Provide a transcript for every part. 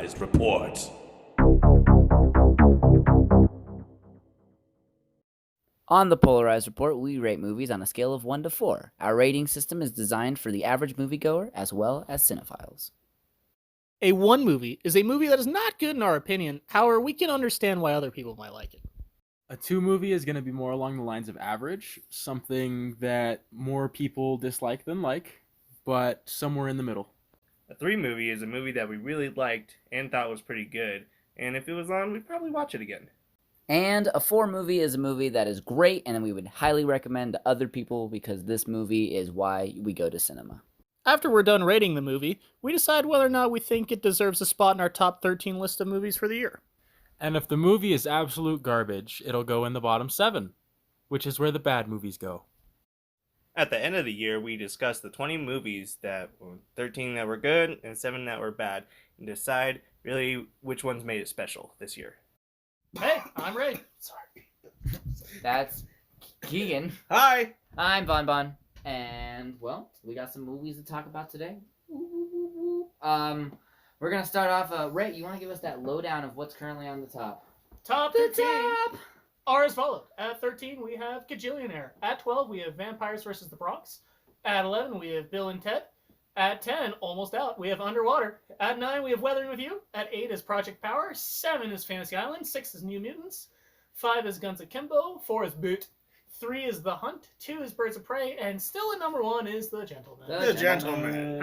Polarize Report. On the Polarize Report, we rate movies on a scale of 1 to 4. Our rating system is designed for the average moviegoer as well as cinephiles. A 1 movie is a movie that is not good in our opinion. However, we can understand why other people might like it. A 2 movie is going to be more along the lines of average, something that more people dislike than like, but somewhere in the middle. A 3 movie is a movie that we really liked and thought was pretty good, and if it was on, we'd probably watch it again. And a 4 movie is a movie that is great and we would highly recommend to other people because this movie is why we go to cinema. After we're done rating the movie, we decide whether or not we think it deserves a spot in our top 13 list of movies for the year. And if the movie is absolute garbage, it'll go in the bottom 7, which is where the bad movies go. At the end of the year, we discuss the 20 movies that were 13 that were good and 7 that were bad, and decide really which ones made it special this year. Hey, I'm Ray. Sorry. That's Keegan. Hi! I'm Bon Bon. And, well, we got some movies to talk about today. We're going to start off, Ray, you want to give us that lowdown of what's currently on the top? Top 13 are as followed. At 13, we have Kajillionaire. At 12, we have Vampires vs. the Bronx. At 11, we have Bill and Ted. At 10, almost out, we have Underwater. At 9, we have Weathering with You. At 8 is Project Power. 7 is Fantasy Island. 6 is New Mutants. 5 is Guns Akimbo. 4 is Boot. 3 is The Hunt. 2 is Birds of Prey. And still at number 1 is The Gentleman. The Gentleman.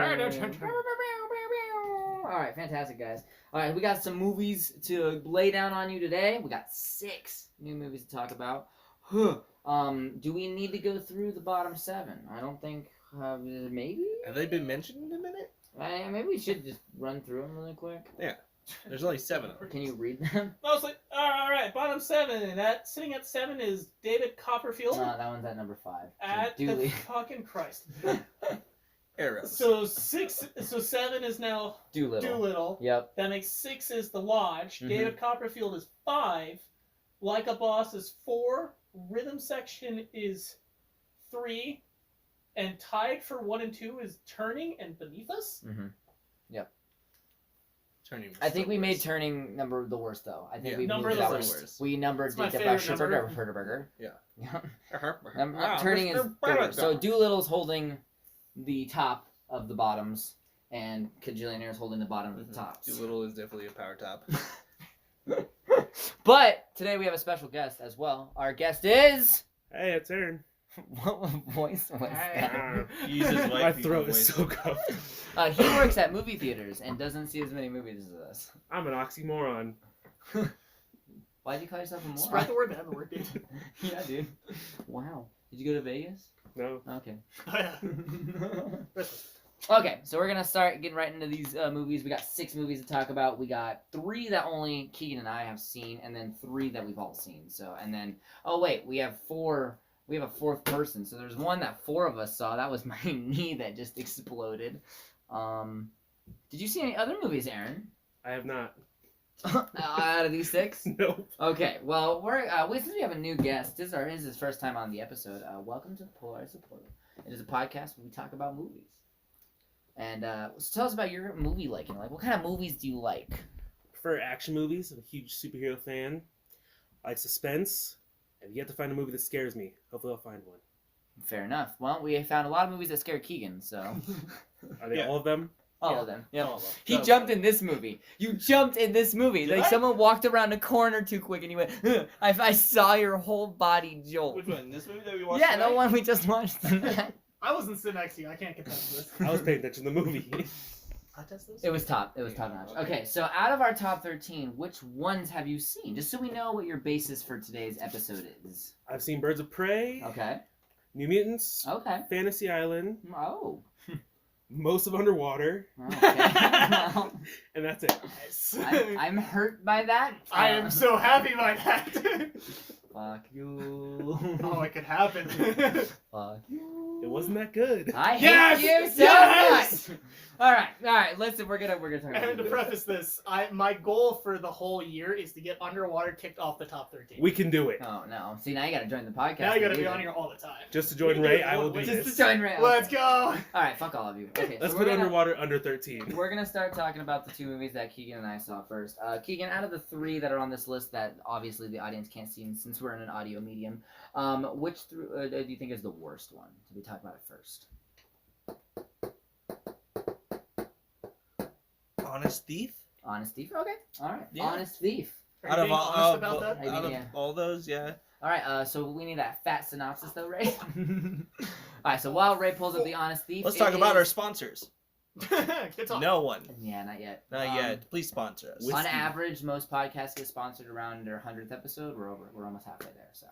Alright, fantastic, guys. Alright, we got some movies to lay down on you today. We got 6 new movies to talk about. Do we need to go through the bottom 7? I don't think... maybe? Have they been mentioned in a minute? Maybe we should just run through them really quick. Yeah. There's only 7 of them. Can you read them? Mostly. Alright, bottom 7. Sitting at 7 is David Copperfield. That one's at number 5. At So the fucking Christ. Arrows. So 7 is now Doolittle. Yep. That makes 6 is The Lodge. Mhm. David Copperfield is 5. Like a Boss is 4. Rhythm Section is 3. And tied for 1 and 2 is Turning and Beneath Us. Mm-hmm. Yep. Turning was I think the we made worst. Turning number the worst though. I think Yeah. we Number moved the that worst. We numbered It's my the favorite number. Burger. Yeah. Yeah. Turning is third. So Doolittle's holding the top of the bottoms, and Kajillionaire is holding the bottom of the tops. Doolittle is definitely a power top. But today we have a special guest as well. Our guest is. Hey, it's Aaron. What voice was that? Jesus, My throat is so cold. He works at movie theaters and doesn't see as many movies as us. I'm an oxymoron. Why'd you call yourself a moron? Spread the word, man. The word, dude. Yeah, dude. Wow. Did you go to Vegas? No. Okay. Oh, yeah. Okay, so we're gonna start getting right into these movies. We got 6 movies to talk about. We got 3 that only Keegan and I have seen, and then 3 that we've all seen. So, and then, oh wait, we have 4. We have a 4th person. So there's one that 4 of us saw. That was my knee that just exploded. Did you see any other movies, Aaron? I have not. Out of these 6? Nope. Okay, well, since we have a new guest, this is his first time on the episode. Welcome to the Polarize Report. It is a podcast where we talk about movies. And so tell us about your movie liking. Like, what kind of movies do you like? Prefer action movies. I'm a huge superhero fan. I like suspense. And you have to find a movie that scares me. Hopefully I'll find one. Fair enough. Well, we found a lot of movies that scare Keegan, so... Are they Yeah. all of them? All of them. Yep. All of them. He So- jumped in this movie. You jumped in this movie. Did Like, I? someone walked around a corner too quick and you went, "Ugh." I saw your whole body jolt. Which one? This movie that we watched Yeah, tonight? the one we just watched tonight. I wasn't sitting next to you. I can't contest this. I was paying attention to the movie. Contest this? It was top. It was top notch. Okay, so out of our top 13, which ones have you seen? Just so we know what your basis for today's episode is. I've seen Birds of Prey, Okay. New Mutants, Okay. Fantasy Island, Oh. most of Underwater, Okay. Well, and that's it. I'm hurt by that. I am so happy by that. Fuck you. Oh, it could happen. Fuck you. It wasn't that good. I Yes! hate you so Yes! much. All right. Listen, we're gonna talk about And to movies. preface this, my goal for the whole year is to get Underwater kicked off the top 13. We can do it. Oh no! See, now you gotta join the podcast. Now you gotta to be do on that. here all the time. Just to join We Ray, can I will do do it. Just this. to join Ray. Let's Okay. go. All right, fuck all of you. Okay, Let's so put we're gonna- Underwater under 13. We're gonna start talking about the two movies that Keegan and I saw first. Keegan, out of the three that are on this list that obviously the audience can't see since we're in an audio medium, which do you think is the worst one? So we talk about it first. Honest Thief. Honest Thief. Okay. All right. Yeah. Honest Thief. Are you being honest about that? I mean, yeah. all those, yeah. All right. So we need that fat synopsis though, Ray. All right. So while Ray pulls up the Honest Thief, Let's it talk about is- our sponsors. Get on. No one. Yeah, not yet. Not yet. Please sponsor us. On average, most podcasts get sponsored around their 100th episode. We're almost halfway there. So,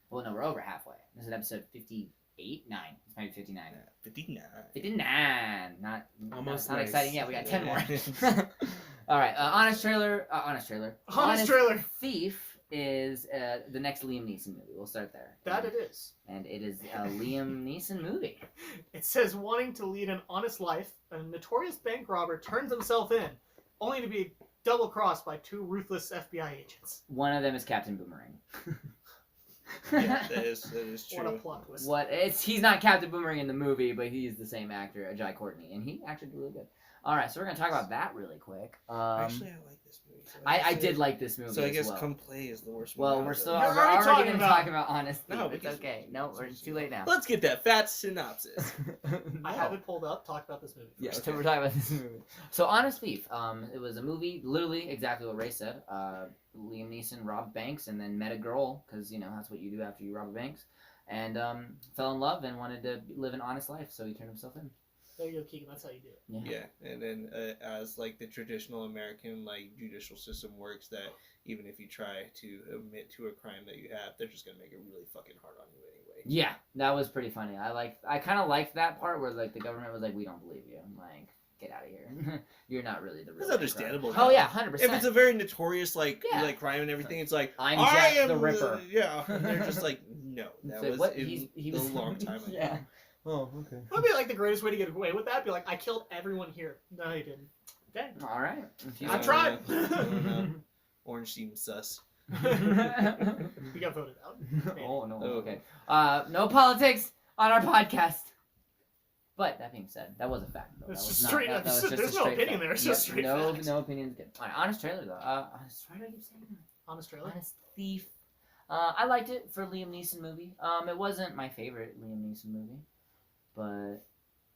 well, no, we're over halfway. This is episode 58, 9. It's maybe 59. 59. 59. Not Almost not nice. exciting yet. We got 10 more. All right. Honest trailer. Honest trailer. Thief is the next Liam Neeson movie. We'll start there. That it is. And it is a Liam Neeson movie. It says wanting to lead an honest life, a notorious bank robber turns himself in, only to be double-crossed by two ruthless FBI agents. One of them is Captain Boomerang. Yeah, that is What a true. plot twist. He's not Captain Boomerang in the movie, but he's the same actor, Jai Courtney, and he actually did really good. All right, so we're gonna talk about that really quick. Actually, I like this movie. So I did like this movie. So I as guess well. Come Play is the worst one. Well, out we're of still those. You're we're already already gonna talking talk about Honest No, Thief. It's because- okay. No, it's too late now. Let's get that fat synopsis. I have it pulled up. Talk about this movie. Yeah, first. so we're talking about this movie. So Honest Thief, it was a movie, literally exactly what Ray said. Liam Neeson robbed banks and then met a girl, because that's what you do after you rob a bank, and fell in love and wanted to live an honest life, so he turned himself in. There you go, Keegan. That's how you do it. Yeah, and then as like the traditional American judicial system works, that even if you try to admit to a crime that you have, they're just gonna make it really fucking hard on you anyway. Yeah, that was pretty funny. I kind of liked that part where the government was like, we don't believe you. I'm like, get out of here. You're not really the real. That's understandable. Oh yeah, 100%. If it's a very notorious Yeah. crime and everything, it's like I'm I Jack am the Ripper. Yeah, and they're just like, no, that So was what- in he a was long time ago. Yeah. Oh, okay. That would be like the greatest way to get away with that. Be like, I killed everyone here. No, you didn't. Okay. All right. If you I want- tried. I don't know. Orange seems sus. We got voted out. Oh no. Oh. Okay. No politics on our podcast. But that being said, that was a fact. Though. It's That was just not- straight that- up. that was just There's a no straight opinion fact. there. It's just straight no, facts. no opinions good. All right, honest trailer though. Honest, why do I keep saying that? Honest trailer. Honest Thief. I liked it for a Liam Neeson movie. It wasn't my favorite Liam Neeson movie, but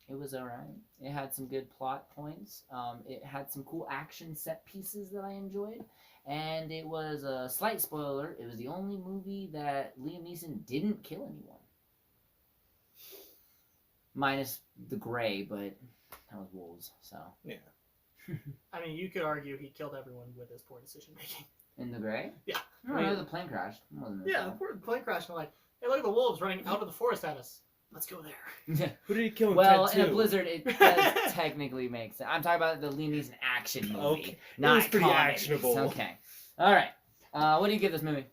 it was alright. It had some good plot points. It had some cool action set pieces that I enjoyed, and it was a slight spoiler. It was the only movie that Liam Neeson didn't kill anyone, minus the Gray, but that was wolves. So I mean, you could argue he killed everyone with his poor decision making. in the Gray, Yeah. I don't know, the plane crashed. It wasn't his Yeah, the fault. poor plane crash. And like, hey, look at the wolves running out of the forest at us. Let's go there. Who did he kill in Well, Ted in a 2? blizzard, it does technically make sense. I'm talking about the Liam Neeson action movie, Okay. not was pretty comedy. actionable. Okay, all right. What do you give this movie?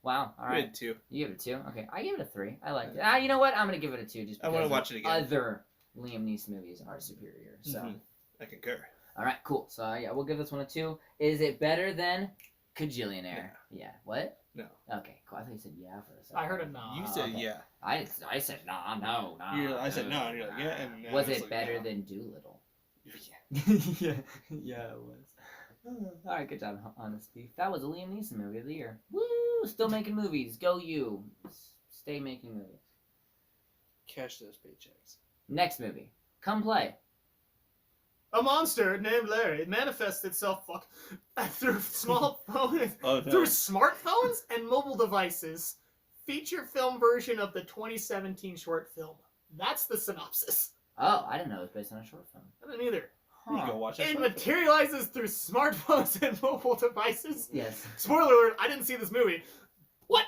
Wow. All right. Good too. You give it a 2. Okay, I give it a 3. I liked it. You know what? I'm gonna give it a 2 just I because wanna watch it again. other Liam Neeson movies are superior. So, Mhm. I concur. all right, cool. So yeah, we'll give this one a 2. Is it better than Kajillionaire? Yeah. What? No. Okay, cool. I thought you said yeah for a second. I heard a nah. You said okay. yeah. I said nah, no. I said no, and you're like, yeah, and I Was was it like, better no. than Doolittle? Yeah. yeah, it was. All right, good job, Honest Thief. That was a Liam Neeson movie of the year. Woo! Still making movies. Go you. Stay making movies. Cash those paychecks. Next movie. Come play. A monster named Larry manifests itself through small phones, Oh through smartphones and mobile devices. Feature film version of the 2017 short film. That's the synopsis. Oh, I didn't know it was based on a short film. I didn't either. You go watch that. It materializes through smartphones and mobile devices. Yes. Spoiler alert, I didn't see this movie. What?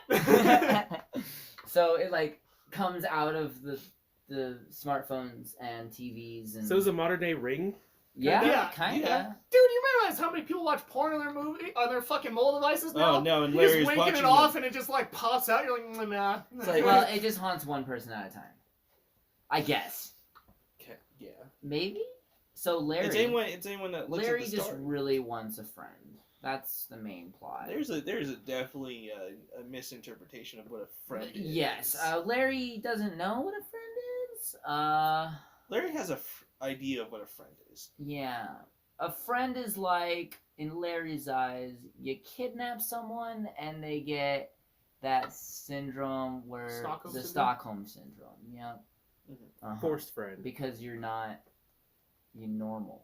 So it comes out of the smartphones and TVs and So it was a modern day Ring? yeah, Yeah, kinda. yeah. Dude, you realize how many people watch porn on their fucking mobile devices now? Oh no, and You're just Larry's winking watching it off and it just like pops out. You're like, nah. It's like- Well, it just haunts one person at a time. I guess. Okay, yeah. Maybe? So Larry... It's anyone that looks Larry at the just story. really wants a friend. That's the main plot. There's a definitely a misinterpretation of what a friend is. Yes. Larry doesn't know what a friend is. Larry has a idea of what a friend is. Yeah. A friend is like, in Larry's eyes, you kidnap someone and they get that syndrome where... Stockholm the syndrome? Stockholm syndrome. Yeah. Uh-huh. Forced friend. Because you're normal.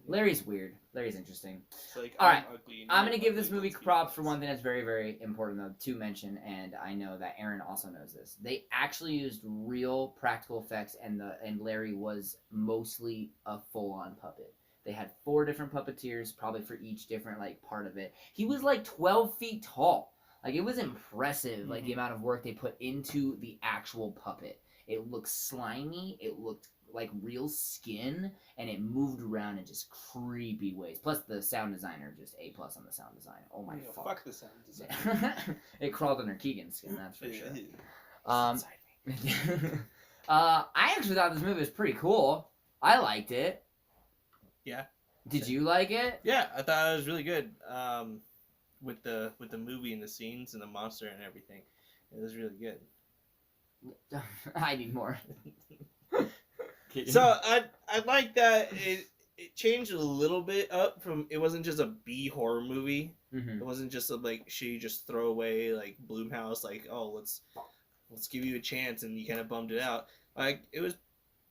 Larry's weird. Larry's interesting. It's like, All right, ugly and I'm you're gonna give ugly, this movie let's be props for friends. one thing that's very, very important though to mention, and I know that Aaron also knows this. They actually used real practical effects, and Larry was mostly a full-on puppet. They had 4 different puppeteers, probably for each different like part of it. He was like 12 feet tall. Like it was impressive, like the amount of work they put into the actual puppet. It looked slimy. It looked like real skin, and it moved around in just creepy ways. Plus, the sound designer, just A+ on the sound design. Oh my Yeah, fuck. fuck the sound design. It crawled under Keegan's skin, that's for Yeah. sure. I actually thought this movie was pretty cool. I liked it. Yeah. Did you like it? Yeah, I thought it was really good. With the movie and the scenes and the monster and everything, it was really good. I need more. So I like that it changed a little bit up from, it wasn't just a B horror movie. Mhm. It wasn't just a like shitty just throwaway like Blumhouse like, oh let's give you a chance, and you kind of bummed it out. Like it was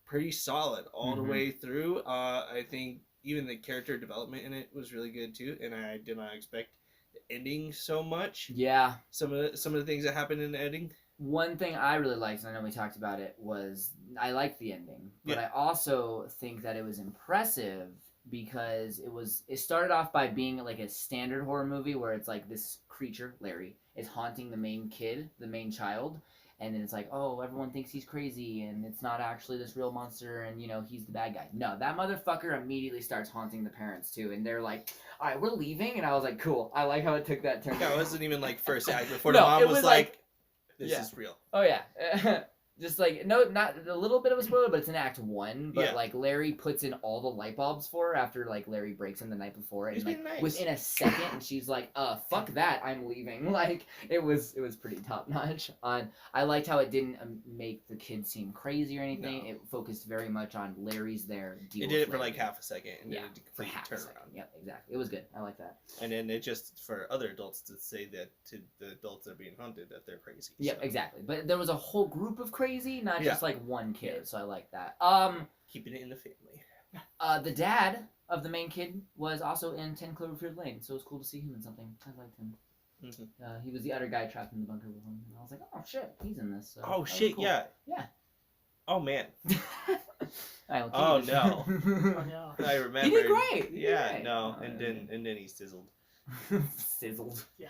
pretty solid all the Mhm. way through. I think even the character development in it was really good too, and I did not expect the ending so much. Yeah. Some of the things that happened in the ending. One thing I really liked, and I know we talked about it, was I liked the ending, but Yeah. I also think that it was impressive because it started off by being like a standard horror movie where it's like this creature, Larry, is haunting the main kid, the main child, and then it's like, oh, everyone thinks he's crazy, and it's not actually this real monster, and he's the bad guy. No, that motherfucker immediately starts haunting the parents too, and they're like, all right, we're leaving, and I was like, cool, I like how it took that turn. Yeah, it wasn't even like first act before No, the mom it was was like, this yeah. is real. Oh yeah, just like not a little bit of a spoiler, but it's in Act 1. But Yeah. like Larry puts in all the light bulbs for her after like Larry breaks in the night before, and He's like being nice. within a second, and she's like, fuck that, I'm leaving." Like it was pretty top notch. I liked how it didn't make the kid seem crazy or anything. No. It focused very much on Larry's there. Deal It with did it for Larry. like half a second, and Yeah, then it for complete half a turnaround. second. Yep, exactly. It was good. I like that. And then it just for other adults to say that to the adults that are being haunted that they're crazy. Yeah, so. exactly. But there was a whole group of crazy, not Yeah. just like one kid. So I like that. Keeping it in the family. The dad of the main kid was also in 10 Cloverfield Lane, so it was cool to see him in something. I liked him. Mhm. He was the other guy trapped in the bunker with him, and I was like, oh shit, he's in this. So that Oh was shit! cool. Yeah. Yeah. Oh man. Alright, Oh, keep it. Oh, yeah. I remember. He did great. He did Yeah. great. No. Oh, And yeah. then he sizzled. Sizzled. Yeah.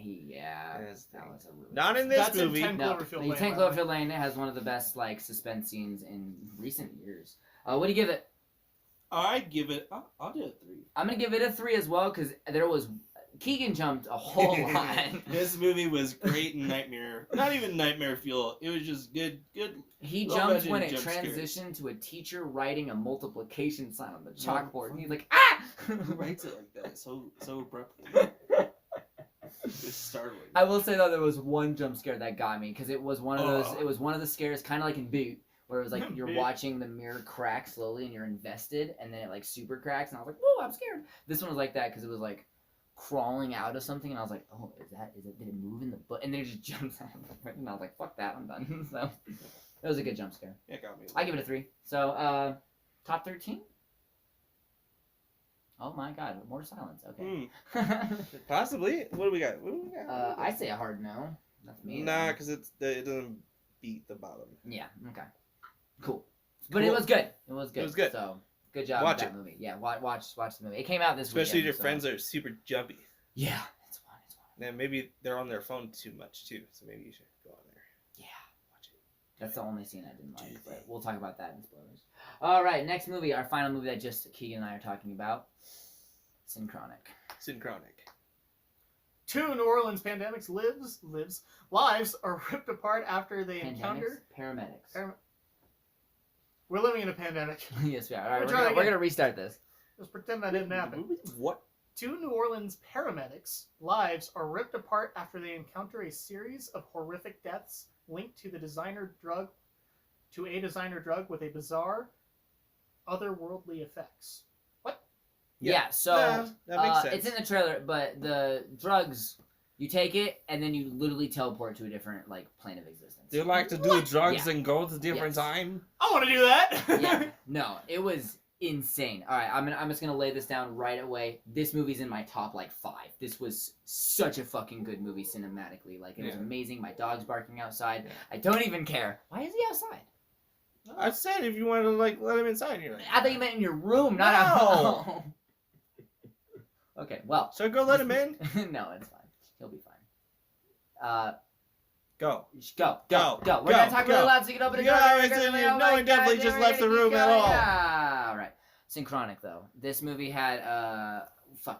Yeah. That was a really Not in good this That's in movie. 10 No, Cloverfield the Lane, 10 by the way. Cloverfield Lane has one of the best like suspense scenes in recent years. What do you give it? I'd give it. I'll do a 3. I'm gonna give it a 3 as well because there was Keegan jumped a whole lot. This movie was great in Nightmare. Not even Nightmare fuel. It was just good. He Low jumped budget when it jump scares. transitioned to a teacher writing a multiplication sign on the chalkboard. And he's like, ah! Who writes it like that? So abruptly. It's startling. I will say though, there was one jump scare that got me because it was one of those. Oh. It was one of the scares, kind of like in Boot, where it was like you're Boot. watching the mirror crack slowly and you're invested, and then it like super cracks, and I was like, whoa, I'm scared. This one was like that because it was like crawling out of something, and I was like, oh, is it? Did it move in the book? And then it just jumps out, and I was like, fuck that, I'm done. So it was a good jump scare. It got me. I give it a 3. So top 13. Oh my god, more silence. Okay. Possibly. What do we got? I say a hard no. That's me. Nah, because it doesn't beat the bottom. Yeah. Okay. Cool. But it Cool. was good. It was good. It was good. So good job Watch with that it. movie. Yeah. Watch the movie. It came out this Especially weekend. your so- friends are super jumpy. Yeah. It's fun. It's fun. And maybe they're on their phone too much too. So maybe you should go on there. Yeah. Watch it. That's the only scene I didn't like, but we'll talk about that in spoilers. All right, next movie, our final movie that just Keegan and I are talking about, Synchronic. Synchronic. 2 New Orleans pandemics lives are ripped apart after they Pandemics? encounter. Paramedics. We're living in a pandemic. Yes, we are. All right, We're trying we're again. gonna restart this. Let's pretend that didn't happen. What? 2 New Orleans paramedics' lives are ripped apart after they encounter a series of horrific deaths linked to a designer drug with a bizarre, otherworldly effects. Yeah, so that makes sense. it's in the trailer, but the drugs, you take it and then you literally teleport to a different plane of existence. They like to do What? drugs Yeah. and go to different Yes. time. I want to do that. Yeah, no, it was insane. All right, I'm just gonna lay this down right away. This movie's in my top 5. This was such a fucking good movie cinematically. It was Yeah. amazing. My dog's barking outside. Yeah. I don't even care. Why is he outside? I said if you want to let him inside, you're like, I thought you meant in your room, not at No. home. Okay, well. so go let him in. No, it's fine. He'll be fine. Go. Go. Go. We're Go. gonna talk Go. really loud so you can open the door. Yeah, We're it's gonna- in oh here. my No one definitely God, just we're left gonna the keep room at going. all. Yeah. All right. Synchronic though. This movie had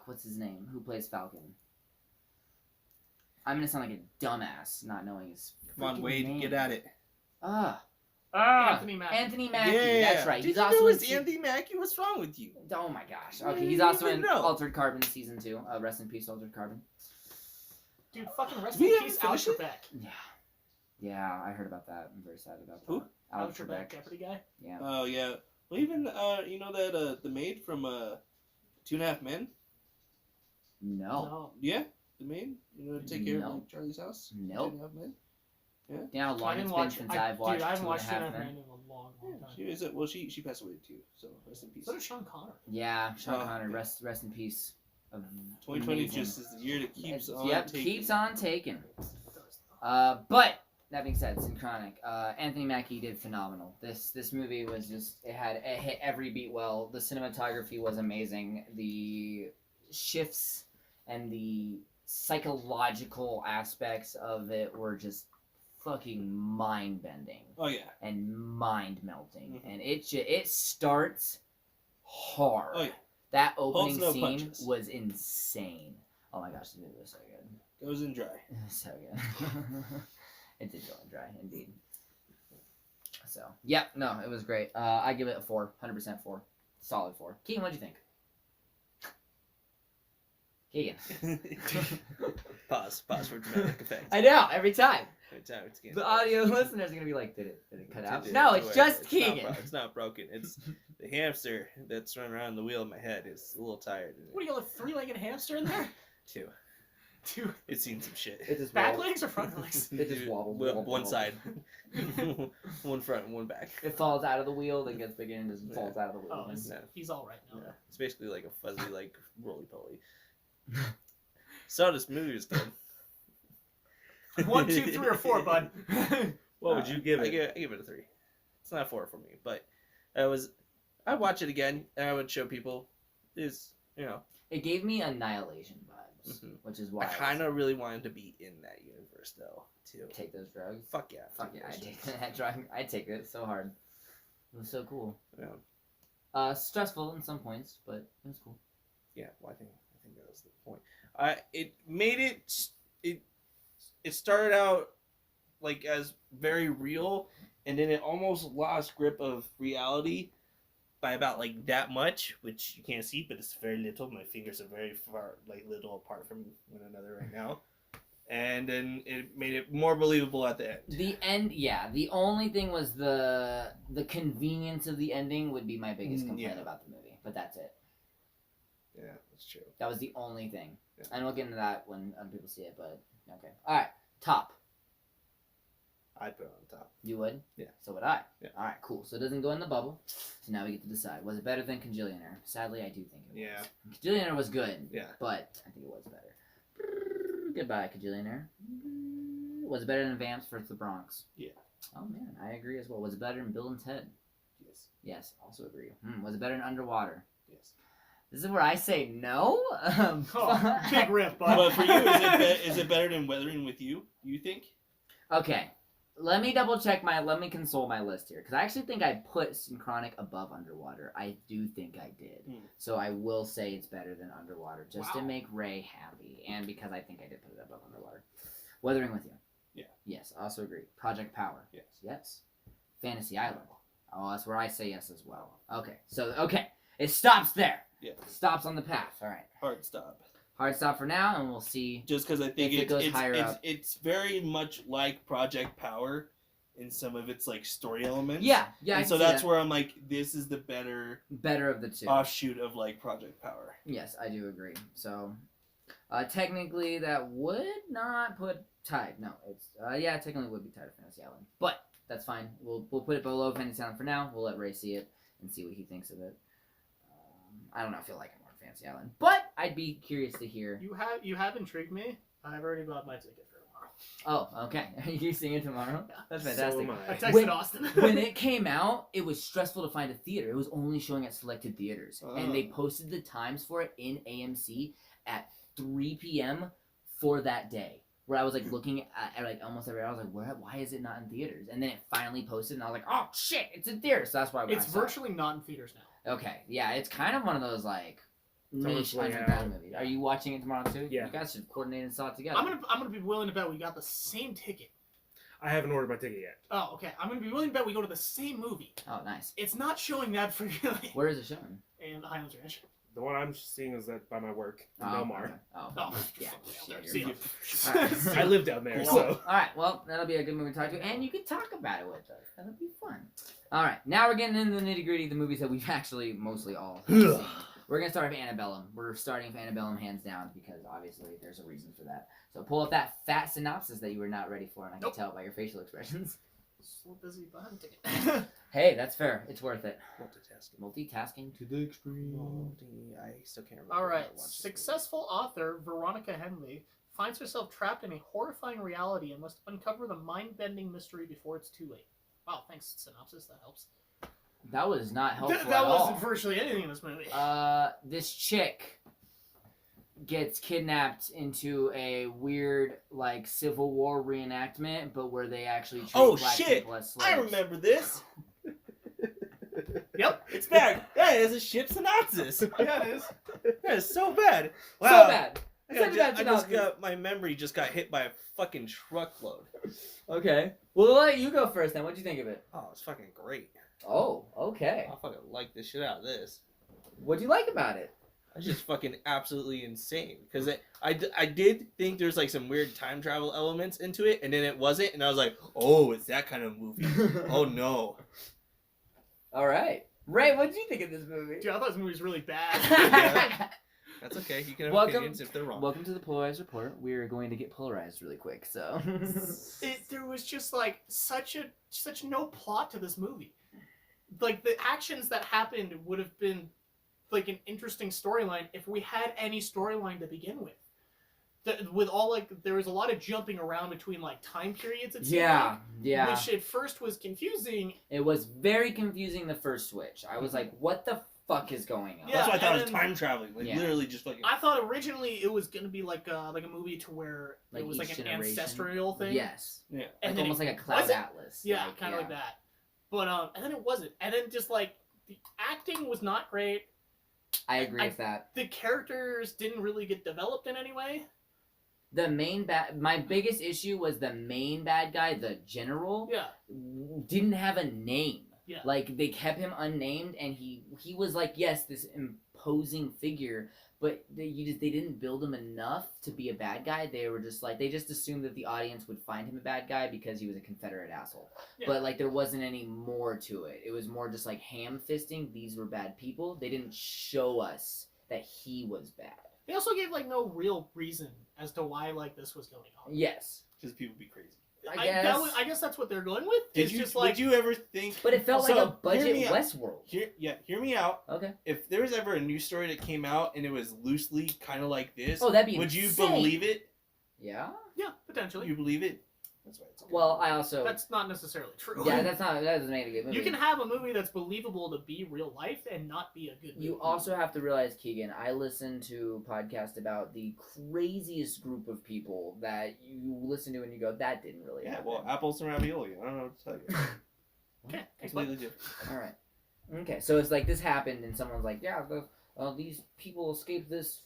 what's his name? Who plays Falcon? I'm gonna sound like a dumbass not knowing his. Come on, freaking Wade, name. get at it. Anthony Mackie. Anthony Mackie. Yeah, That's right. Did He's you also know in it's Andy Mackie? What's wrong with you? Oh my gosh. Yeah, Okay, you he's also didn't in know. Altered Carbon season 2. Rest in peace, Altered Carbon. Dude, fucking rest We in haven't peace, Al finished it? Trebek. Yeah. Yeah, I heard about that. I'm very sad about that. Who? Al Alex Trebek, Trebek. Jeopardy guy. Yeah. Oh yeah. Well, even you know that the maid from 2.5 Men. No. No. Yeah, the maid. You know, to take care No. of Charlie's house. Nope. 2.5 Men. Do you know how I long didn't it's watch. been since I've watched Dude, I haven't Two watched and a Two Half and a Men? Half Men in a long, long time. She is it. Well, she passed away too. So rest in peace. So did Sean Connery. Yeah, Sean Oh, Connery, okay. rest in peace. 2020 Amazing. just is the year that keeps on Yep, taking. keeps on taking. But that being said, Synchronic. Anthony Mackie did phenomenal. This movie was just it hit every beat well. The cinematography was amazing. The shifts and the psychological aspects of it were just fucking mind bending Oh yeah. and mind melting. Mhm. And it starts hard. Oh yeah. That opening no scene punches. was insane. Oh my gosh, this movie was so good. Goes in dry. So good. It did go in dry, indeed. So, yeah, no, it was great. I give it a 4, 100% 4. Solid 4. Keegan, what'd you think? Keegan. Pause for dramatic effect. I know, every time. Every time it's getting The audio listeners are going to be like, did it cut out? It- No, it- it's it- just it's Keegan. Not it's not broken. It's the hamster that's running around the wheel in my head is a little tired. What do you got, a 3-legged hamster in there? Two. Two It's seen some shit. It just back wobbles. legs or front legs? It just wobbles. Well, wobbles, one wobbles. side. One front and one back. It falls out of the wheel, then gets bigger and just Yeah. falls out of the wheel. Oh, Yeah. he's all right now. Yeah. It's basically like a fuzzy, like, roly-poly. So this movie was good. 1, 2, 3, or 4, bud. What would you give it? I give it a 3. It's not a 4 for me, but I'd watch it again and I would show people. Is It gave me Annihilation vibes, Mhm. which is why I kind of really wanted to be in that universe though too. take those drugs. Fuck yeah. Fuck yeah, I take that drug. I take it so hard. It was so cool. Yeah. Stressful in some points, but it was cool. Yeah. Well, I think that was the point. It made it started out like as very real, and then it almost lost grip of reality by about like that much, which you can't see, but it's very little. My fingers are very far, like little apart from one another right now. And then it made it more believable at the end. The end, yeah. The only thing was the convenience of the ending would be my biggest complaint Yeah. about the movie. But that's it. Yeah, that's true. That was the only thing. Yeah. And we'll get into that when other people see it, but okay. Alright, top. I'd put it on top. You would? Yeah. So would I. Yeah. Alright, cool. So it doesn't go in the bubble. So now we get to decide. Was it better than Congillionaire? Sadly, I do think it was. Yeah. Congillionaire was good. Yeah. But I think it was better. Goodbye, Congillionaire. Was it better than Vamps vs. the Bronx? Yeah. Oh man, I agree as well. Was it better than Bill and Ted? Yes. Yes, also agree. Was it better than Underwater? Yes. This is where I say no. Oh, big rip, bud. But for you, is it better than Weathering with You? You think? Okay, Let me console my list here, because I actually think I put Synchronic above Underwater. I do think I did. So I will say it's better than Underwater, just to make Ray happy, and because I think I did put it above Underwater. Weathering with You. Yeah. Yes, I also agree. Project Power. Yes. Yes. Fantasy Island. Oh, that's where I say yes as well. Okay, it stops there. Yeah. Stops on the path. All right. Hard stop. Hard stop for now, and we'll see. Just because I think If it goes higher up. it's very much like Project Power in some of its like story elements. Yeah, I And so can see that's that. where I'm like, this is the better Better of the two. offshoot of like Project Power. Yes, I do agree. So, technically, that would not put tied. No, it's technically would be tied with Fantasy Island, but that's fine. We'll put it below Fantasy Island for now. We'll let Ray see it and see what he thinks of it. I don't know if he'll like it more than Fantasy Island, but I'd be curious to hear. You have intrigued me. I've already bought my ticket for tomorrow. Oh, okay. Are you seeing it tomorrow? That's So fantastic. am I I. texted Austin. When it came out, it was stressful to find a theater. It was only showing at selected theaters. And they posted the times for it in AMC at 3 p.m. for that day. Where I was like looking at like almost every hour. I was like, why is it not in theaters? And then it finally posted, and I was like, oh shit, it's in theaters. So that's why It's virtually not in theaters now. Okay, yeah, it's kind of one of those like niche way underground out. movies. Are you watching it tomorrow too? Yeah. You guys should coordinate and saw it together. I'm gonna be willing to bet we got the same ticket. I haven't ordered my ticket yet. Oh, okay. I'm gonna be willing to bet we go to the same movie. Oh, nice. It's not showing that frequently. Where is it showing? And the Highlands Ranch. The one I'm seeing is at by my work in Oh, Belmar. okay. Oh, Oh, yeah. See ya. Alright. I live down there, Cool. so. All right, well, that'll be a good movie to talk to, and you can talk about it with us. That'll be fun. All right, now we're getting into the nitty gritty of the movies that we've actually mostly all seen. We're gonna start with Antebellum. We're starting with Antebellum hands down because obviously there's a reason for that. So pull up that fat synopsis that you were not ready for, and I can tell by your facial expressions. So busy buying ticket. Hey, that's fair. It's worth it. Multitasking. Multitasking to the extreme. I still can't remember. All when I right. watched this Successful author Veronica Henley finds herself trapped in a horrifying reality and must uncover the mind-bending mystery before it's too late. Wow, thanks, synopsis. That helps. That was not helpful That at wasn't all. virtually anything in this movie. This chick gets kidnapped into a weird, like, Civil War reenactment, but where they actually treat Oh, black shit! people as I slaves. remember this. Yep. It's bad. That is a shit synopsis. Yeah, it is. That is so bad. So bad. I Such a bad just synopsis. got my memory just got hit by a fucking truckload. Okay. Well, we'll let you go first then. What'd you think of it? Oh, it's fucking great. Oh, okay. I fucking like the shit out of this. What'd you like about it? It's just fucking absolutely insane. Because I did think there's like some weird time travel elements into it, and then it wasn't, and I was like, oh, it's that kind of movie. Oh no. All right. Ray, what'd you think of this movie? Dude, I thought this movie was really bad. Yeah. That's okay. You can have Welcome- opinions if they're wrong. Welcome to the Polarized Report. We're going to get polarized really quick, so. There was just like such no plot to this movie. Like the actions that happened would have been like an interesting storyline if we had any storyline to begin with. With all like there was a lot of jumping around between like time periods. It seemed Yeah, yeah. like, which at first was confusing. It was very confusing the first switch. I was like, what the fuck is going on? Yeah, That's why I thought it was and time traveling. Like Yeah. literally just fucking. I thought originally it was gonna be like a movie to where Like it was like each an generation? ancestral thing. Yes. Yeah. And Like then almost it like a cloud wasn't. atlas. Yeah, kind of like that. But and then it wasn't. And then just like the acting was not great. I agree with that. The characters didn't really get developed in any way. The main my biggest issue was the main bad guy, the general, Yeah. didn't have a name. Yeah. Like they kept him unnamed, and he was like, yes, this imposing figure, but they didn't build him enough to be a bad guy. They were just like, they just assumed that the audience would find him a bad guy because he was a Confederate asshole. Yeah. But like there wasn't any more to it. It was more just like ham fisting. These were bad people. They didn't show us that he was bad. They also gave like no real reason as to why like this was going on. Yes, Because people be crazy. I guess that's what they're going with. Did It's you just like Did you ever think? but it felt So, like a hear budget me out. Westworld. Hear me out. Okay. If there was ever a new story that came out and it was loosely kind of like this, Oh, that'd be would you insane. believe it? Yeah. yeah, potentially. You believe it? That's why it's a good Well, movie. I also That's not necessarily true. yeah, that doesn't make it a good movie. You can have a movie that's believable to be real life and not be a good movie. You also have to realize, Keegan, I listen to podcasts about the craziest group of people that you listen to and you go, that didn't really Yeah, happen. well, apples and ravioli. I don't know what to tell you. Okay, Completely different. All right. Okay, so it's like this happened, and someone's like, yeah, these people escaped this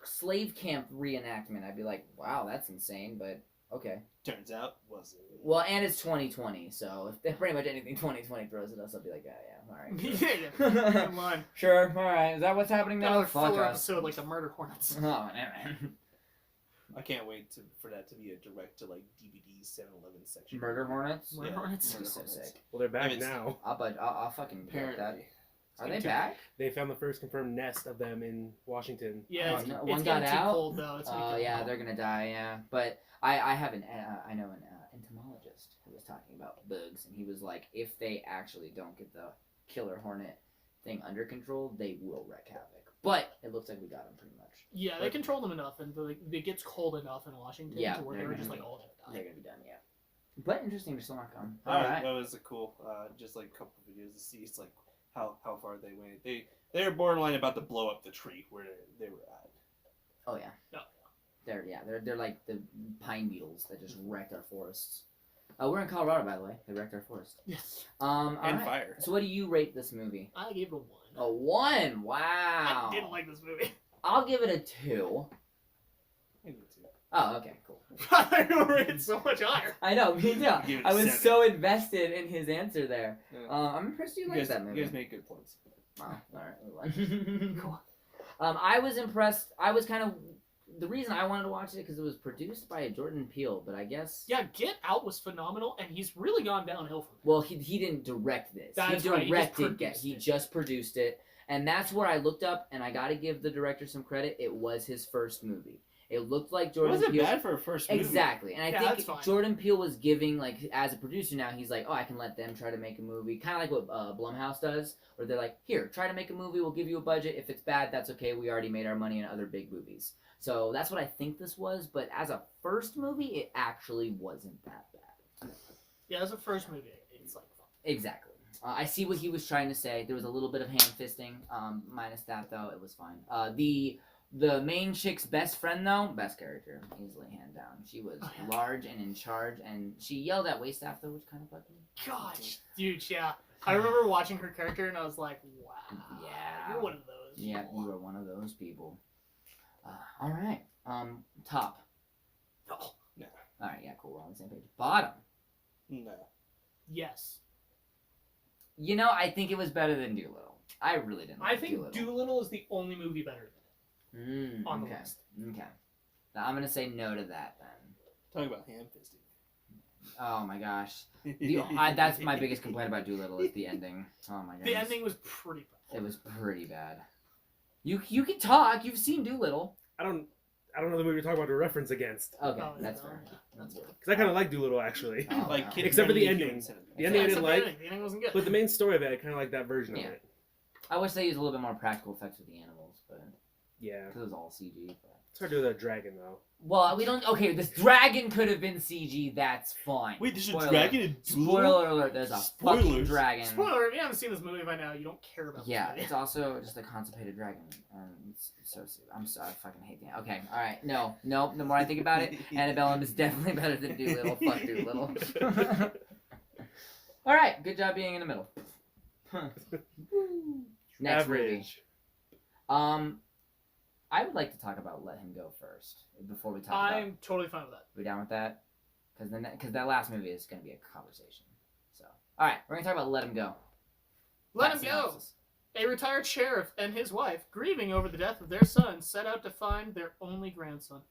slave camp reenactment. I'd be like, wow, that's insane, but okay. Turns out, wasn't. Well, and it's 2020, so if pretty much anything 2020 throws at us, I'll be like, yeah, all right. yeah. Come on. Sure, all right. Is that what's happening now? Another Fuck filler us. episode like the Murder Hornets. Oh, man. I can't wait for that to be a direct to like DVD 7-Eleven section. Murder Hornets? Murder Yeah. Hornets. That'd be so Hornets. sick. Well, they're back It's- now. I'll fucking get that. Apparently. Are they back? They found the first confirmed nest of them in Washington. Yeah, Oh, it's, no, it's one getting got too out? cold though. It's gonna Oh, kill yeah, them. they're gonna die, yeah. But I have I know an entomologist who was talking about bugs, and he was like, if they actually don't get the killer hornet thing under control, they will wreak havoc. But it looks like we got them pretty much. Yeah, they control them enough, and it gets cold enough in Washington Yeah, to where they're they're just gonna like all gonna They're die. gonna be done, yeah. But interesting, they're still not gone. That, All right. that was a cool, just like a couple of videos to see. It's like how far they went. They were borderline about to blow up the tree where they were at. Oh yeah. No. They're like the pine beetles that just wrecked our forests. We're in Colorado, by the way. They wrecked our forest. Yes, All And right. fire. So what do you rate this movie? I gave it a 1. A 1. Wow. I didn't like this movie. I'll give it a 2. Maybe too. Oh, okay, cool. I rated so much higher. I know, me too. Give it a I was 7. so invested in his answer there. Yeah. I'm impressed you liked that movie. You guys make good points. Wow. All right. Cool. I was impressed. I was kind of the reason I wanted to watch it because it was produced by Jordan Peele, but I guess Yeah, Get Out was phenomenal, and he's really gone downhill from well, he didn't direct this. That's he right, he just directed produced He it. just produced it, and that's where I looked up, and I got to give the director some credit. It was his first movie. It looked like It Jordan wasn't Peele. bad for a first movie. Exactly, and I Yeah, think that's fine. Jordan Peele was giving like as a producer now. He's like, oh, I can let them try to make a movie, kind of like what Blumhouse does, where they're like, here, try to make a movie. We'll give you a budget. If it's bad, that's okay. We already made our money in other big movies. So that's what I think this was. But as a first movie, it actually wasn't that bad. Yeah, as a first movie, it's like fun. Exactly. I see what he was trying to say. There was a little bit of hand fisting. Minus that though, it was fine. The main chick's best friend, though, best character, easily hand down. She was Oh, yeah. large and in charge, and she yelled at waitstaff, though, which kind of bugged me. Gosh, dude, yeah. I remember watching her character, and I was like, wow. Yeah. You're one of those. Yeah, you were one of those people. All right. Top. Oh, All right, yeah, cool. We're on the same page. Bottom. No. yes. You know, I think it was better than Doolittle. I really didn't I like think Doolittle. Doolittle is the only movie better than it on the okay. list. Okay. Now, I'm going to say no to that, then. Talk about hand fisting. Oh, my gosh. That's my biggest complaint about Doolittle is the ending. Oh my god. The ending was pretty bad. It was pretty bad. You can talk. You've seen Doolittle. I don't know the movie you're talking about to reference against. Okay, Oh, that's no. fair. That's fair. Because I kind of like Doolittle, actually. Oh, Like no. Kid Except for the Friendly ending. Human The ending I Except didn't the like, ending. The ending wasn't good. but the main story of it, I kind of like that version Yeah. of it. I wish they used a little bit more practical effects with the animals, but Yeah. because it was all CG. But... It's hard to do with that dragon, though. Well, we don't. Okay, this dragon could have been CG. That's fine. Wait, there's Spoiler- a dragon in Doolittle? Spoiler alert! There's a fucking Spoilers. dragon. Spoiler, if you haven't seen this movie by now, you don't care about Yeah, this movie. it's also just a constipated dragon. It's so stupid. I'm sorry, I fucking hate the. Okay, all right, no. The more I think about it, Antebellum is definitely better than Doolittle. Fuck Doolittle. All right, good job being in the middle. Huh. Next movie. Average. I would like to talk about Let Him Go first before we talk about. I'm totally fine with that. We down with that? Because that last movie is going to be a conversation. So, all right, we're going to talk about Let Him Go. Let Plot him go. synopsis. A retired sheriff and his wife, grieving over the death of their son, set out to find their only grandson.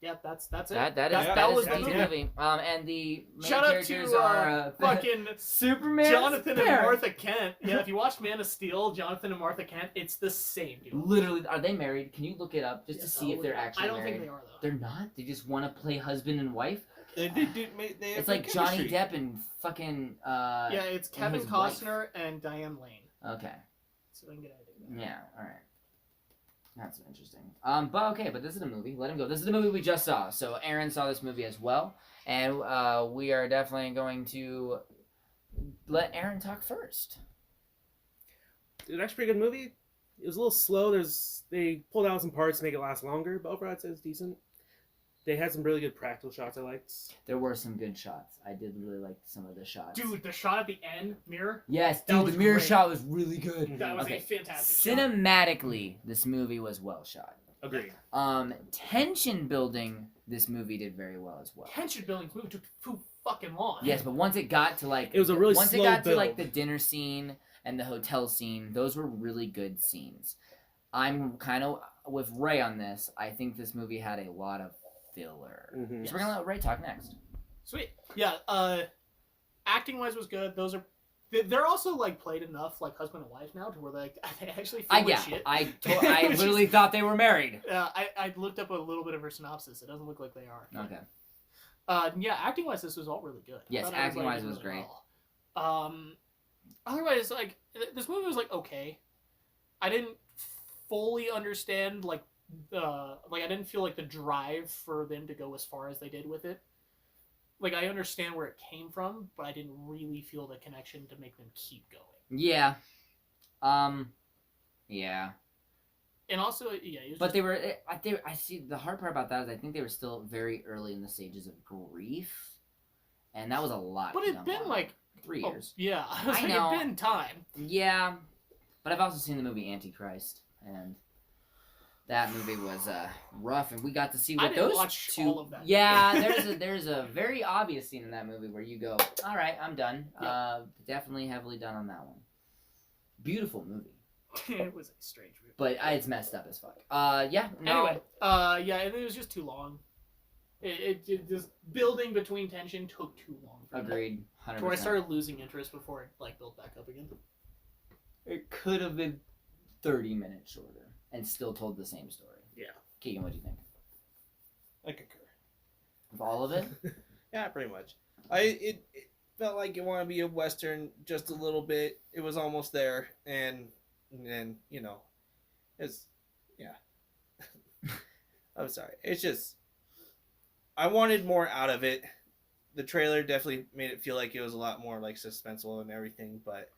Yep, that's it. That that is was the the movie. movie. And the main Shout out characters to are fucking Superman, Jonathan and Martha Kent. Yeah, if you watch Man of Steel, Jonathan and Martha Kent, it's the same dude. Literally, are they married? Can you look it up just to Yes, see if they're actually I don't married? think they are though. They're not. They just want to play husband and wife. They have It's like good Johnny chemistry. Depp and fucking. Yeah, it's and Kevin his wife. Costner and Diane Lane. Okay. So I can get an idea. Yeah. All right. That's interesting. But this is a movie. Let him go. This is the movie we just saw. So Aaron saw this movie as well, and we are definitely going to let Aaron talk first. It was actually a pretty good movie. It was a little slow. They pulled out some parts to make it last longer, but overall I'd say it's decent. They had some really good practical shots I liked. There were some good shots. I did really like some of the shots. Dude, the shot at the end, mirror. Yes, that dude, was the mirror great. shot was really good. That was Okay. a fantastic shot. Cinematically, this movie was well shot. Agreed. Tension building, this movie did very well as well. Tension building movie took too fucking long. Yes, but once it got to like It was a really once slow it got build. to like the dinner scene and the hotel scene, those were really good scenes. I'm kind of with Ray on this. I think this movie had a lot of filler. Mhm. So we're gonna let Ray talk next. Sweet. Yeah. Acting wise was good. Those are. They're also like played enough like husband and wife now to where they actually feel like shit. I literally thought they were married. I looked up a little bit of her synopsis. It doesn't look like they are. Okay. Yeah, acting wise, this was all really good. Yes, I thought everybody acting-wise did was really great. well. Otherwise, like this movie was like okay. I didn't fully understand like I didn't feel like the drive for them to go as far as they did with it. Like I understand where it came from, but I didn't really feel the connection to make them keep going. Yeah. Yeah. And also, yeah, it was But just, they were. I see the hard part about that is I think they were still very early in the stages of grief, and that was a lot. but to it's dump been on. like 3 oh, years. yeah, I know. It's been time. Yeah, but I've also seen the movie Antichrist, and that movie was rough, and we got to see I what didn't those watch two. all of that. Yeah, there's a very obvious scene in that movie where you go, all right, I'm done. Yep. Definitely heavily done on that one. Beautiful movie, It was a strange movie. but it's messed up as fuck. Yeah. No. Anyway, yeah, and it was just too long. It just building between tension took too long. For me. Agreed. 100%. Where I started losing interest before it like built back up again. It could have been 30 minutes shorter and still told the same story. Yeah. Keegan, what do you think? I concur. Of all of it? Yeah, pretty much. It felt like it wanted to be a western just a little bit. It was almost there, and then it's I'm sorry. It's just I wanted more out of it. The trailer definitely made it feel like it was a lot more like suspenseful and everything, but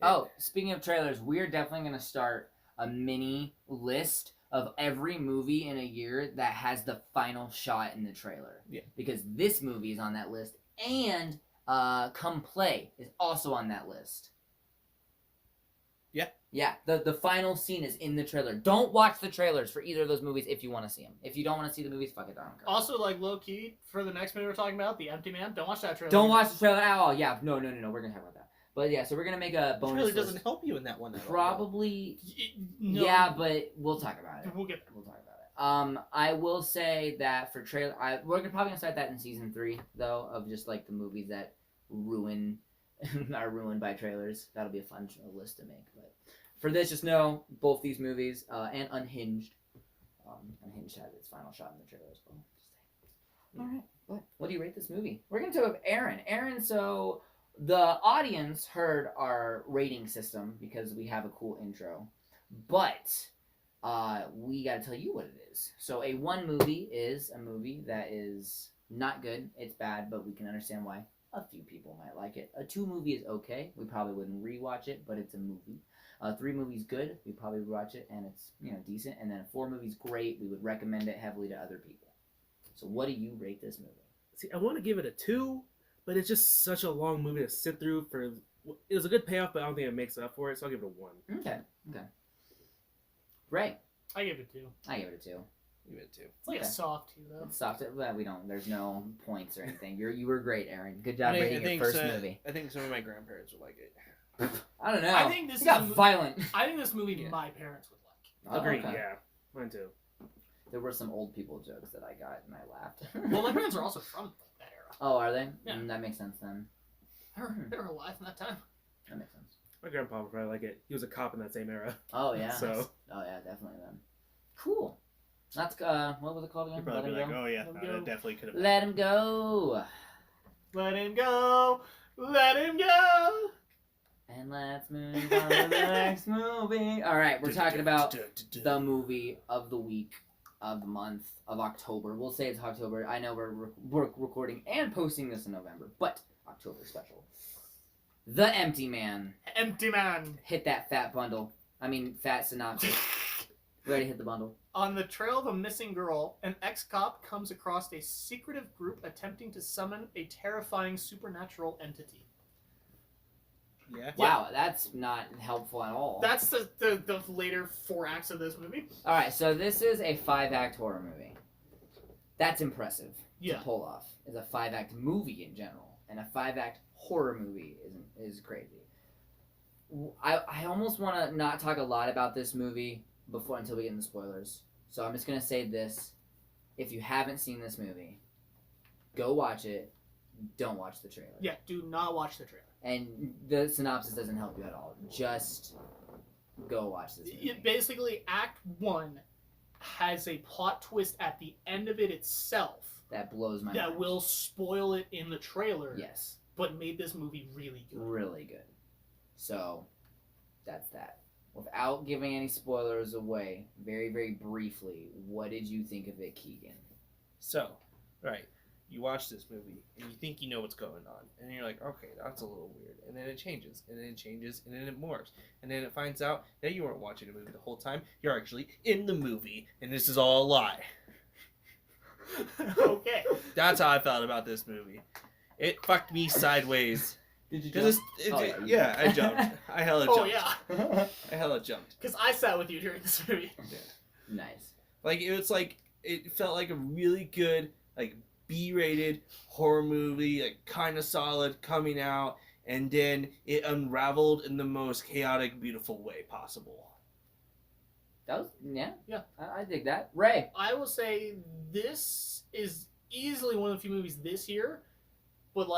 Oh, speaking of trailers, we're definitely going to start a mini list of every movie in a year that has the final shot in the trailer. Yeah. Because this movie is on that list, and Come Play is also on that list. Yeah. Yeah, the final scene is in the trailer. Don't watch the trailers for either of those movies if you want to see them. If you don't want to see the movies, fuck it, I don't care. Also, like low key for the next movie we're talking about, The Empty Man. Don't watch that trailer. Don't watch the trailer at all. Yeah, no, we're going to talk about that. But yeah, so we're going to make a the bonus trailer list. doesn't help you in that one. At all. Probably... No, Yeah, but we'll talk about it. we'll get there. We'll talk about it. I will say that for trailer, we're probably gonna start that in season 3 though, of just like the movies that are ruined by trailers. That'll be a fun list to make. But for this, just know both these movies and Unhinged. Unhinged had its final shot in the trailer as well. All right, what do you rate this movie? We're gonna talk with Aaron. Aaron, so the audience heard our rating system because we have a cool intro, but we gotta tell you what it is. So a 1 movie is a movie that is not good, it's bad, but we can understand why a few people might like it. A 2 movie is okay, we probably wouldn't rewatch it, but it's a movie. 3 movies good, we probably would watch it and it's decent. And then 4 movies great, we would recommend it heavily to other people. So what do you rate this movie? See, I want to give it a 2, but it's just such a long movie to sit through. It was a good payoff, but I don't think it makes up for it, so I'll give it a 1. Okay. Ray, I gave it 2. I give it a 2. You did too. It's like Okay. a soft 2 though. It's soft. Well, we don't. There's no points or anything. You were great, Aaron. Good job I rating your first so, movie. I think some of my grandparents would like it. I don't know. I think this it got is a- violent. I think this movie Yeah. my parents would like. Oh, Agreed, okay. yeah. Mine too. There were some old people jokes that I got and I laughed. Well, my parents are also from that era. Oh, are they? Yeah. That makes sense then. They were alive in that time. That makes sense. My grandpa would probably like it. He was a cop in that same era. Oh yeah. So- Oh yeah, definitely then. Cool. That's what was it called again? You'd probably be Let like, him go. oh yeah, Let no, him go. that definitely could have. Let him go. Let him go. Let him go. And let's move on to the next movie. All right, we're talking about the movie of the week, of the month, of October. We'll say it's October. I know we're recording and posting this in November, but October special. The Empty Man. Empty Man. Hit that fat bundle. I mean, fat synopsis. We already hit the bundle. On the trail of a missing girl, an ex-cop comes across a secretive group attempting to summon a terrifying supernatural entity. Yeah. Wow, that's not helpful at all. That's the later 4 acts of this movie. All right, so this is a 5-act horror movie. That's impressive to pull off. It's a 5-act movie in general, and a 5-act horror movie is crazy. I almost want to not talk a lot about this movie until we get into spoilers. So I'm just gonna say this: if you haven't seen this movie, go watch it. Don't watch the trailer. Yeah, do not watch the trailer. And the synopsis doesn't help you at all. Just go watch this movie. Basically, Act 1 has a plot twist at the end of it itself That blows my mind. that will spoil it in the trailer, Yes. but made this movie really good. Really good. So, that's that. Without giving any spoilers away, very, very briefly, what did you think of it, Keegan? So, right, you watch this movie and you think you know what's going on, and you're like, okay, that's a little weird, and then it changes, and then it changes, and then it morphs, and then it finds out that you weren't watching a movie the whole time. You're actually in the movie, and this is all a lie. Okay. That's how I felt about this movie. It fucked me sideways. Did you Cause yeah, I jumped. I hella jumped. Oh, yeah. I hella jumped. Because I sat with you during this movie. Nice. Like it felt like a really good B-rated horror movie, kind of solid, coming out, and then it unraveled in the most chaotic, beautiful way possible. That was, yeah. Yeah. I dig that. Ray. I will say this is easily one of the few movies this year, but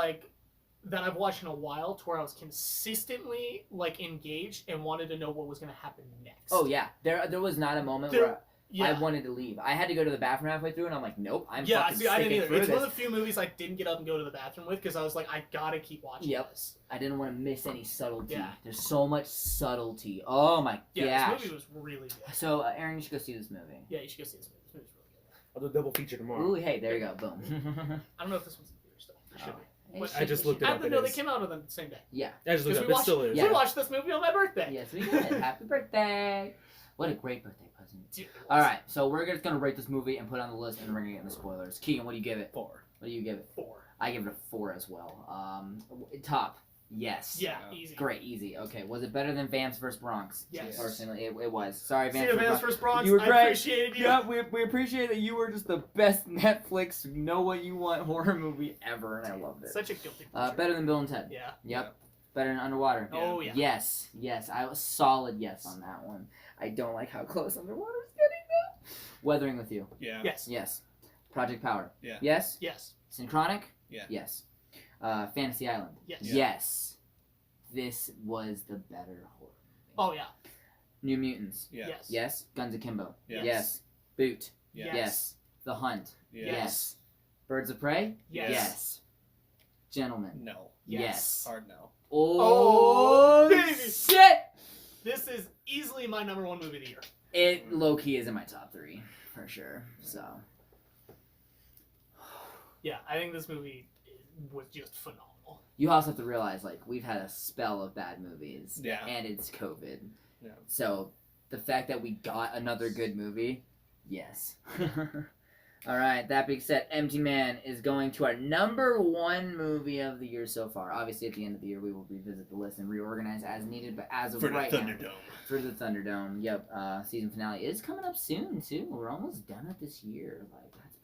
that I've watched in a while, to where I was consistently engaged and wanted to know what was going to happen next. Oh, yeah. There was not a moment where I wanted to leave. I had to go to the bathroom halfway through, and I'm like, nope, I'm fucking I didn't sticking either. through It's this. one of the few movies I didn't get up and go to the bathroom with, because I was like, I gotta keep watching this. I didn't want to miss any subtlety. Yeah. There's so much subtlety. Oh my Yeah, gosh. this movie was really good. So, Aaron, you should go see this movie. Yeah, you should go see this movie. This movie's really good. I'll do a double feature tomorrow. Ooh, hey, there you go. Boom. I don't know if this one's in theaters still. It should be. It I just looked it up. No, they came out on the same day. Yeah. I just looked it up. We It still is. Yeah. We watched this movie on my birthday. Yes, we did. Happy birthday. What a great birthday present. Dude, it was. All right, so we're just going to rate this movie and put it on the list, and we're going to get into spoilers. Keegan, what do you give it? 4. What do you give it? 4. I give it a 4 as well. Top. Yes. Yeah, Yeah. easy. Great, easy. Okay, was it better than Vamps vs. Bronx? Yes. Personally, it was. Sorry, See Vamps the vs. Vans Bronx. vs. Bronx. You were I great. appreciated you. Yeah, we appreciate that you were just the best Netflix know what you want horror movie ever, and I loved it. Such a guilty pleasure. Better than Bill and Ted. Yeah. Yep. Better than Underwater. Oh, yeah. Yes, I was solid yes on that one. I don't like how close Underwater is getting though. Weathering with You. Yeah. Yes. Yes. Project Power. Yeah. Yes. Yes. Synchronic. Yeah. Yes. Fantasy Island. Yes. Yeah. Yes. This was the better horror movie. Oh, yeah. New Mutants. Yeah. Yes. Yes. Guns Akimbo. Yeah. Yes. Boot. Yeah. Yes. The Hunt. Yeah. Yes. Birds of Prey. Yes. Gentlemen. No. Yes. Hard no. Oh, baby. shit! This is easily my number 1 movie of the year. It low-key is in my top 3, for sure. So, Yeah, I think this movie was just phenomenal. you also have to realize, we've had a spell of bad movies. Yeah. And it's COVID. Yeah. So, the fact that we got another good movie, yes. Alright, that being said, Empty Man is going to our number 1 movie of the year so far. Obviously, at the end of the year, we will revisit the list and reorganize as needed, but as of For the right now... Thunderdome. For the Thunderdome, yep. Season finale is coming up soon, too. We're almost done with this year. That's pretty crazy.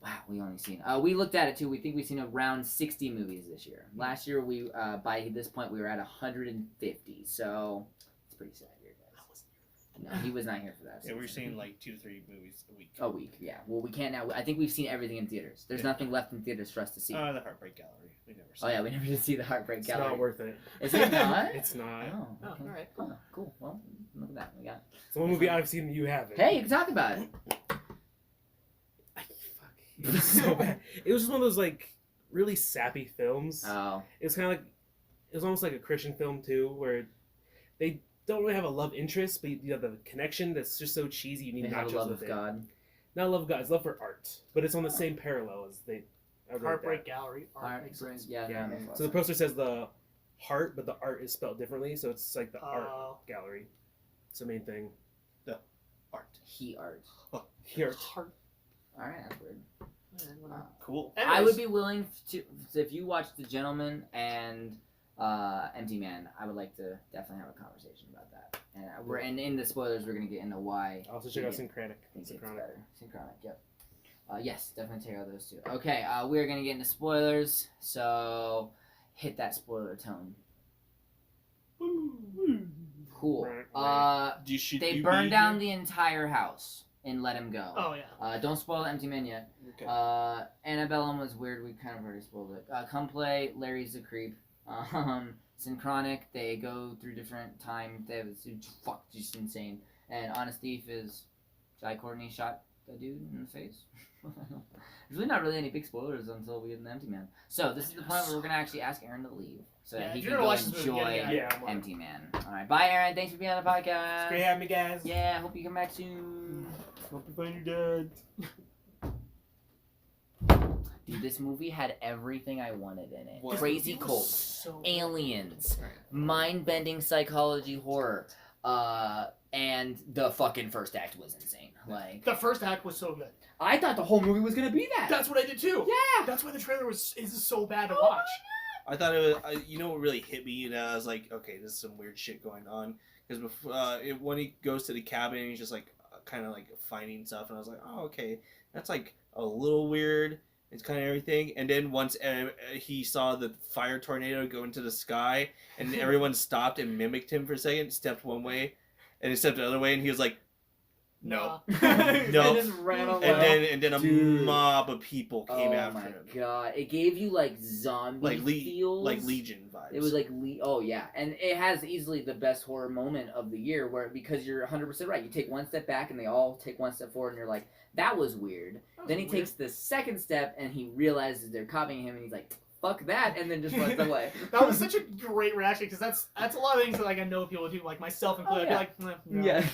Wow, we only seen... we looked at it, too. We think we've seen around 60 movies this year. Last year, we by this point, we were at 150. So, it's pretty sad here, guys. No, he was not here for that. Yeah, we're season. seeing 2-3 movies a week. A week, yeah. Well, we can't now. I think we've seen everything in theaters. There's nothing left in theaters for us to see. The Heartbreak Gallery. We never saw. Oh, yeah, we never did see the Heartbreak It's Gallery. not worth it. Is it not? It's not. Oh, Oh, okay. alright. Oh, cool. Well, look at that. We got... It's the one movie I've seen that you haven't. Hey, you can talk about it. It was so bad. It was just one of those really sappy films. Oh. It was kind of it was almost like a Christian film too, where they don't really have a love interest, but you have the connection that's just so cheesy. You need They have a nachos love with of it. God. Not love of God, it's love for art, but it's on the same parallel as they. I wrote Heartbreak that. Gallery. Art makes sense. Yeah. Yeah. that makes a lot So the of sense. poster says the heart, but the art is spelled differently, so it's like the art gallery. It's the main thing. Art. He art. Here. Heart. All right, that's weird. Cool. I would be willing to, if you watch The Gentleman and Empty Man, I would like to definitely have a conversation about that. And in the spoilers, we're gonna get into why. Also check out Synchronic. I think it's better. Synchronic, yep. Yes, definitely check out those two. Okay, we're gonna get into spoilers, so hit that spoiler tone. Cool. They burn down the entire house and let him go. Oh yeah. Don't spoil Empty Man yet. Okay. Antebellum was weird. We kind of already spoiled it. Come play. Larry's the creep. Synchronic. They go through different time. Just insane. And Honest Thief is Jai Courtney shot the dude in the face. There's really not really any big spoilers until we get an Empty Man. So this is the point where we're gonna actually ask Aaron to leave so that he if can you're gonna go watch this movie, enjoy yeah. Empty Man. All right, bye, Aaron. Thanks for being on the podcast. Great having me, guys. Yeah, hope you come back soon. Hope you find your dad. Dude, this movie had everything I wanted in it. What? Crazy It was cult, so good. aliens, mind-bending psychology horror, and the fucking first act was insane. Like, The first act was so good. I thought the whole movie was gonna be that. That's what I did too. Yeah. That's why the trailer is so bad to watch. I thought it was. You know what really hit me? And I was like, okay, this is some weird shit going on. Because when he goes to the cabin, he's just like kind of like finding stuff, and I was like, oh, okay, that's like a little weird. It's kind of everything. And then once he saw the fire tornado go into the sky, and everyone stopped and mimicked him for a second, stepped one way, and he stepped the other way, and he was like, no. No. And just ran away. And then a Dude. mob of people came Oh after my him. god! It gave you like zombie feels. Like Legion vibes. It was like oh yeah, and it has easily the best horror moment of the year, where because you're 100% right. You take one step back, and they all take one step forward, and you're like, that was weird. Then he takes the second step, and he realizes they're copying him, and he's like, fuck that, and then just runs away. That was such a great reaction because that's a lot of things that like I know people do, like myself included. Oh, yeah. I'd be like, no. Yeah,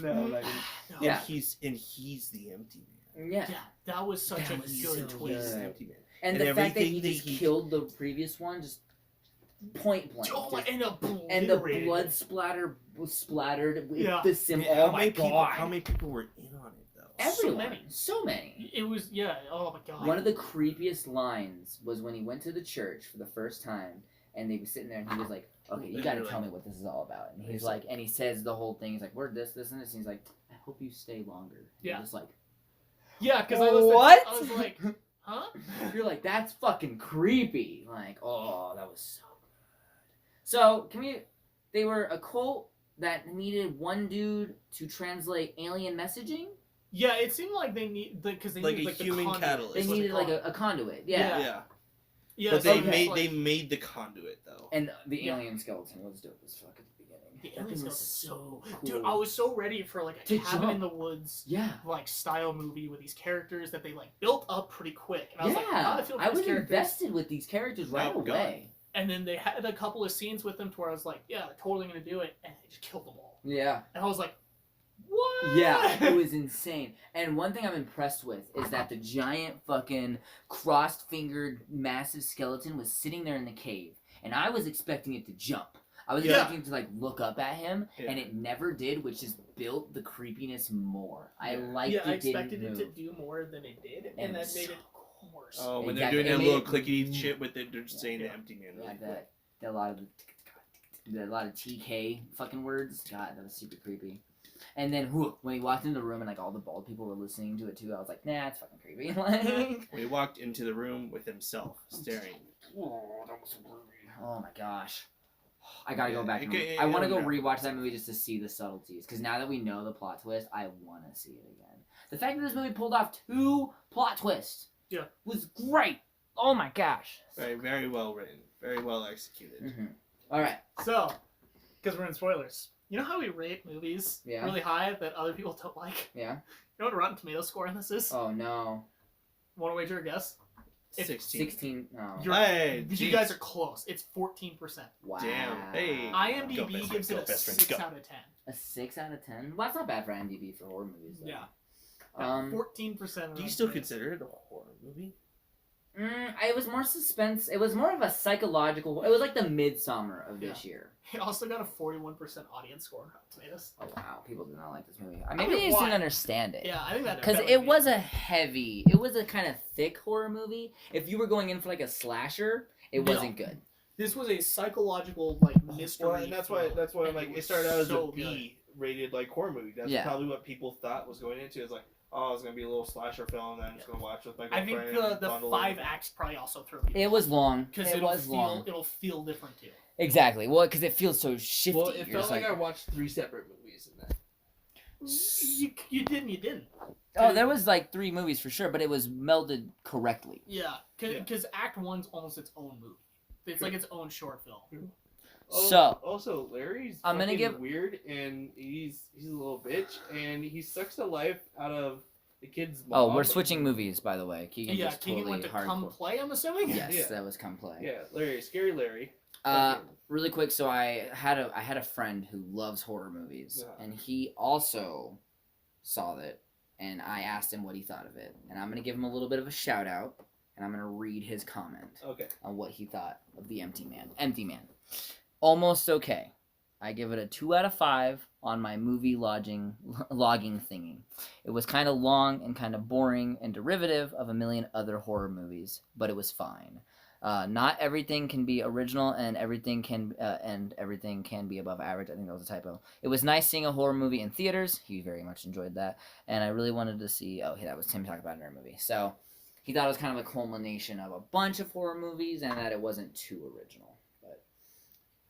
no. Like, No. Yeah. And he's the empty man. yeah. Yeah, that was such That a was good so twist. He's good. the empty man. And And the fact that he everything that just he- killed the previous one, just point blank. Oh, just- and and the obliterated. blood splatter was splattered with Yeah. the symbol. Yeah, Oh my god. How many people were in on it though? Everyone. many. So many. It was oh my god. One of the creepiest lines was when he went to the church for the first time, and they were sitting there, and he was like, "Okay, you got to tell me what this is all about." And he's like, and he says the whole thing. He's like, "We're this, and this." And he's like, "I hope you stay longer." Yeah. You're just like, Yeah, because What? I was like, huh? you're like, that's fucking creepy. Like, oh, that was so good. So they were a cult that needed one dude to translate alien messaging. Yeah, it seemed like they need because they Like needed a like the human conduit. catalyst. They is what needed call like it. a conduit. Yeah. Yeah. Yeah, But so they it's made the conduit though. And the Yeah. alien skeleton was dope as fuck at the beginning. The That alien thing was skeleton so Dude, cool. I was so ready for like a To cabin jump. in the woods Yeah. like style movie with these characters that they like built up pretty quick. And I was like, Yeah, how do I feel I about was these characters? invested with these characters right Oh, God. away. And then they had a couple of scenes with them to where I was like, yeah, they're totally gonna do it, and they just killed them all. Yeah. And I was like, what? Yeah, it was insane. And one thing I'm impressed with is that the giant fucking crossed-fingered massive skeleton was sitting there in the cave, and I was expecting it to jump. I was Yeah. expecting it to like look up at him, Yeah. and it never did, which just built the creepiness more. I Yeah. liked Yeah, I it didn't expected move. it to do more than it did, And and that it made was it worse. Oh, when Exactly. they're doing It that made little it- clickety shit with it, they're just saying Yeah. the empty man. Yeah, Really quick. a lot of a lot of TK fucking words. God, that was super creepy. And then when he walked into the room and like all the bald people were listening to it too, I was like, nah, it's fucking creepy. Like, When he walked into the room with himself, staring. oh, that was creepy. Oh my gosh. I gotta go Yeah, back. I want to go rewatch that movie just to see the subtleties, because now that we know the plot twist, I want to see it again. The fact that this movie pulled off 2 plot twists, Yeah. was great. Oh my gosh. Very, very well written. Very well executed. Mm-hmm. All right. So, because we're in spoilers, you know how we rate movies Yeah. really high that other people don't like? Yeah. You know what Rotten Tomatoes score on this is? Oh no. Want to wager a guess? It's 16. 16. Oh. Hey, You jeez. guys are close. It's 14%. Wow. Damn. Hey. Go, IMDb best gives friends, it go, a best friends, 6 go. out of 10. A 6 out of 10. Well, that's not bad for IMDb for horror movies. Though. Yeah. 14%. Do you still consider it a horror movie? It was more suspense. It was more of a psychological. It was like the Midsummer of this year. It also got a 41% audience score on Rotten Tomatoes. Oh wow, people did not like this movie. I Maybe mean, they just why? didn't understand it. Yeah, I think that Because that it might be was a kind of thick horror movie. If you were going in for like a slasher, it No. wasn't good. This was a psychological mystery. Well, and that's why I'm and like it it was started out as so a B rated horror movie. That's Yeah. probably what people thought was going into. It's like, oh, it's gonna be a little slasher film that I'm just gonna watch with my I think girlfriend. the bundle 5 it. acts probably also threw people. It was long. because It was long. it'll feel different too. Exactly. Well, because it feels so shifty. Well, it You're felt just like I watched 3 separate movies in that. You didn't. Oh, there was like 3 movies for sure, but it was melded correctly. Yeah, Yeah. because Act 1's almost its own movie. It's like its own short film. So- also Larry's I'm gonna fucking give- weird, and he's a little bitch, and he sucks the life out of the kid's mom. Oh, we're switching movies, by the way. Keegan Yeah, just Keegan totally went to hardcore. come play, I'm assuming? Yes, Yeah. that was come play. Yeah, Larry, scary Larry. Really quick, so I had a friend who loves horror movies, Yeah. and he also saw it, and I asked him what he thought of it, and I'm gonna give him a little bit of a shout out, and I'm gonna read his comment Okay. on what he thought of the Empty Man. Empty Man, almost okay. I give it a 2 out of 5 on my movie logging thingy. It was kind of long and kind of boring and derivative of a million other horror movies, but it was fine. Not everything can be original, and everything can be above average. I think that was a typo. It was nice seeing a horror movie in theaters. He very much enjoyed that, and I really wanted to see. Oh, that was Tim talking about another movie. So he thought it was kind of a culmination of a bunch of horror movies, and that it wasn't too original. But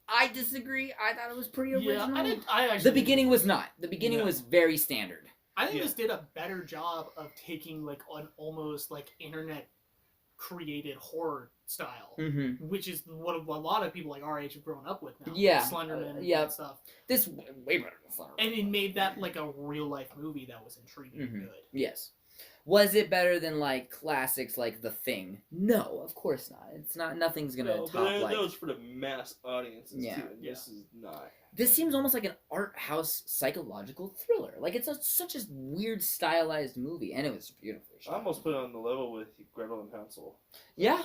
I disagree. I thought it was pretty original. Yeah, I actually The beginning was not. The beginning Yeah. was very standard. I think Yeah. this did a better job of taking like an almost like internet created horror style, Mm-hmm. which is what a lot of people like our age have grown up with now. Yeah, Slenderman and yeah. that stuff. This way better than Slenderman. And it made that like a real life movie that was intriguing and Mhm. good. Yes. Was it better than like classics like The Thing? No, of course not. It's not. Nothing's gonna No, top but that like. was for the mass audiences Yeah. too. And this is not. This seems almost like an art house psychological thriller. Like it's such a weird stylized movie, and it was beautifully I shot. almost put it on the level with Gretel and Hansel. Yeah,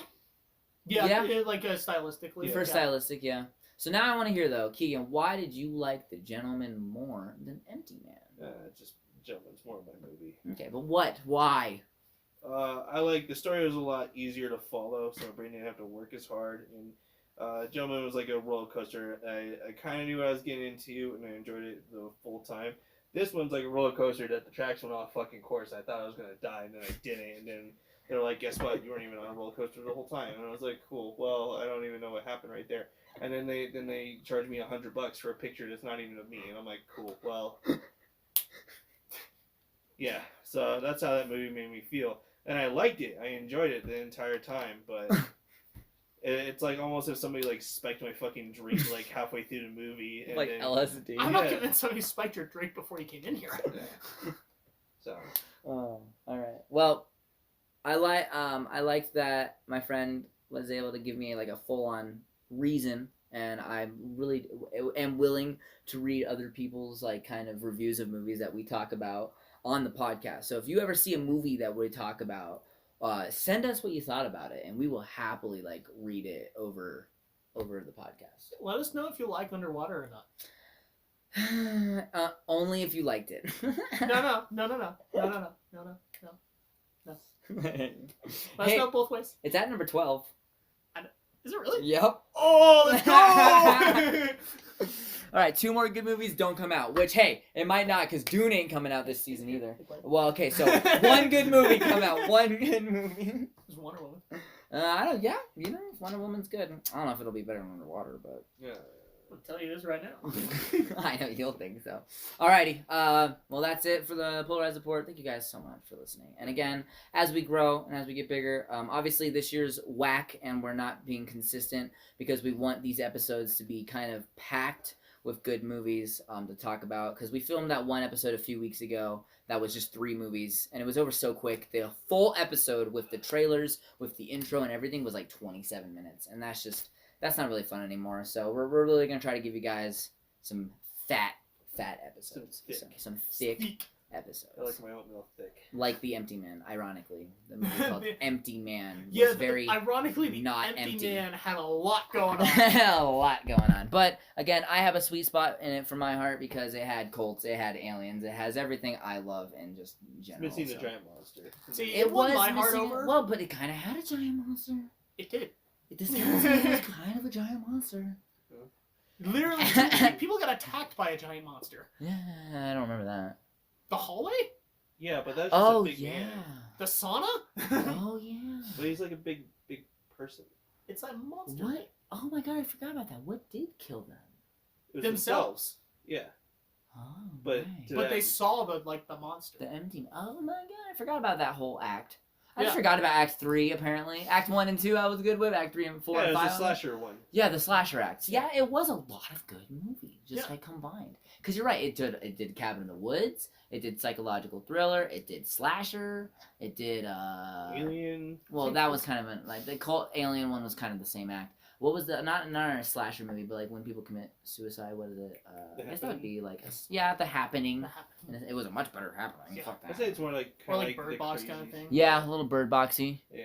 Yeah, Yeah. like stylistically. for yeah. stylistic. Yeah. So now I want to hear though, Keegan, why did you like The Gentleman more than Empty Man? Just Gentleman's more of my movie. Okay, but what? Why? I like the story was a lot easier to follow, so my brain didn't have to work as hard. And Gentleman was like a roller coaster. I kind of knew what I was getting into, and I enjoyed it the full time. This one's like a roller coaster that the tracks went off fucking course. I thought I was gonna die, and then I didn't. And then they were like, "Guess what? You weren't even on a roller coaster the whole time." And I was like, "Cool. Well, I don't even know what happened right there." And then they charged me $100 for a picture that's not even of me, and I'm like, "Cool. Well." Yeah, so that's how that movie made me feel. And I liked it. I enjoyed it the entire time, but it's like almost if somebody like spiked my fucking drink like halfway through the movie. And Like then, LSD. I'm not Yeah. convinced somebody spiked your drink before you came in here. So Oh, all right. Well, I liked that my friend was able to give me like a full on reason, and I really am willing to read other people's like kind of reviews of movies that we talk about on the podcast. So if you ever see a movie that we talk about, send us what you thought about it, and we will happily like read it over the podcast. Let us know if you like Underwater or not. Only if you liked it. No. Let us Hey, know both ways. it's at number 12. Is it really? Yep. Oh, let's go! All right, 2 more good movies don't come out. Which, hey, it might not, because Dune ain't coming out this season either. Well, okay, so 1 good movie come out. 1 good movie. There's Wonder Woman. I don't. Yeah, you know, Wonder Woman's good. I don't know if it'll be better than Underwater, but yeah. I'll tell you this right now. I know you'll think so. Alrighty. Well, that's it for the Polarize Report. Thank you guys so much for listening. And again, as we grow and as we get bigger, obviously this year's whack, and we're not being consistent because we want these episodes to be kind of packed with good movies to talk about, because we filmed that one episode a few weeks ago that was just 3 movies, and it was over so quick. The full episode with the trailers, with the intro and everything was like 27 minutes, and that's not really fun anymore. So we're really going to try to give you guys some fat episodes. Some thick episodes. I like my oatmeal thick. Like The Empty Man, ironically. The movie called Empty Man was Yeah, very ironically, the not empty empty. man had a lot going on. a lot going on. But again, I have a sweet spot in it for my heart because it had cults, it had aliens, it has everything I love in just general. Missing the so. giant monster. See, It won was my heart missing- over. Well, but it kind of had a giant monster. It did. This guy was kind of a giant monster. Literally, people got attacked by a giant monster. Yeah, I don't remember that. The hallway? Yeah, but that's just a big yeah. man. The sauna? Oh yeah. But he's like a big person. It's a monster. What? Oh my god, I forgot about that. What did kill them? It was Themselves. Yeah. Oh, But right. to But they them. saw the monster. The empty. Oh my god, I forgot about that whole act. I Yeah. just forgot about Act 3, apparently. Act 1 and 2 I was good with. Act 3 and 4 Yeah, it and was 5. a slasher one. Yeah, the slasher acts. Yeah, it was a lot of good movies, just Yeah. like combined. Because you're right, it did Cabin in the Woods, it did psychological thriller, it did slasher, it did Alien. well, that was kind of like the cult Alien one was kind of the same act. What was the not a slasher movie, but like when people commit suicide? What is it? The I guess that would Happening? be like The Happening. That happened. And it was a much better Happening. Yeah. Fuck I that. say it's more like Or kind like of Bird the Box crazies. kind of thing. Yeah, a little bird boxy. Yeah.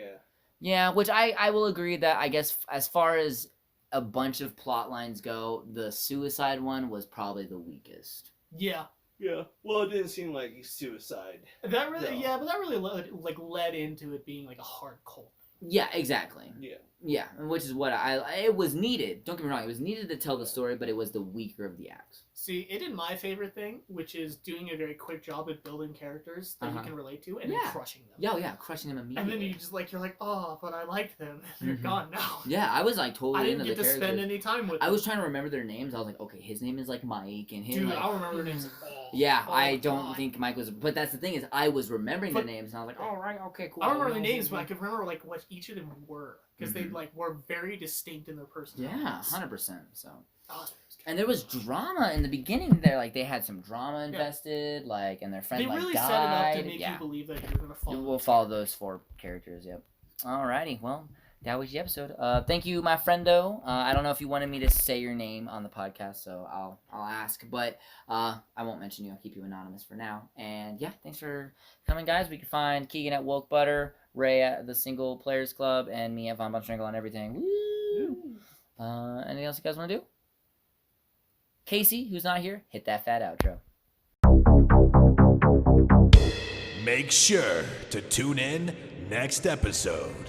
Yeah, which I will agree that I guess as far as a bunch of plot lines go, the suicide one was probably the weakest. Yeah. Yeah. Well, it didn't seem like suicide. That really, No. yeah, but that really led into it being like a hard cult. Yeah, exactly. Yeah. Yeah, and which is what it was needed. Don't get me wrong, it was needed to tell the story, but it was the weaker of the acts. See, it did my favorite thing, which is doing a very quick job at building characters that you Uh-huh. can relate to and Yeah. then crushing them. Yeah, crushing them And immediately. then you just you're like, oh, but I liked them. They're Mhm. gone now. Yeah, I was like I totally didn't into get the to characters. spend any time with them. I was trying to remember their names. I was like, okay, his name is like Mike, and his Dude, like, I'll remember their names. Oh, yeah, oh my I don't God. think Mike was. But that's the thing is, I was remembering But- their names, and I was like, all right, okay, cool. I don't remember know the names, who- but I could remember what each of them were because they Mhm. were very distinct in their personalities. Yeah, 100%. So. Oh, And there was drama in the beginning there, like they had some drama invested, like, and their friend they like really died. set it up to make yeah, you believe that you're gonna follow. we'll follow those 4 characters. Yep. Alrighty, well, that was the episode. Thank you, my friendo. I don't know if you wanted me to say your name on the podcast, so I'll ask, but I won't mention you. I'll keep you anonymous for now. And yeah, thanks for coming, guys. We can find Keegan at Woke Butter, Ray at the Single Players Club, and me at Von Bumstrangle on everything. Woo! Anything else you guys want to do? Casey, who's not here, hit that fat outro. Make sure to tune in next episode.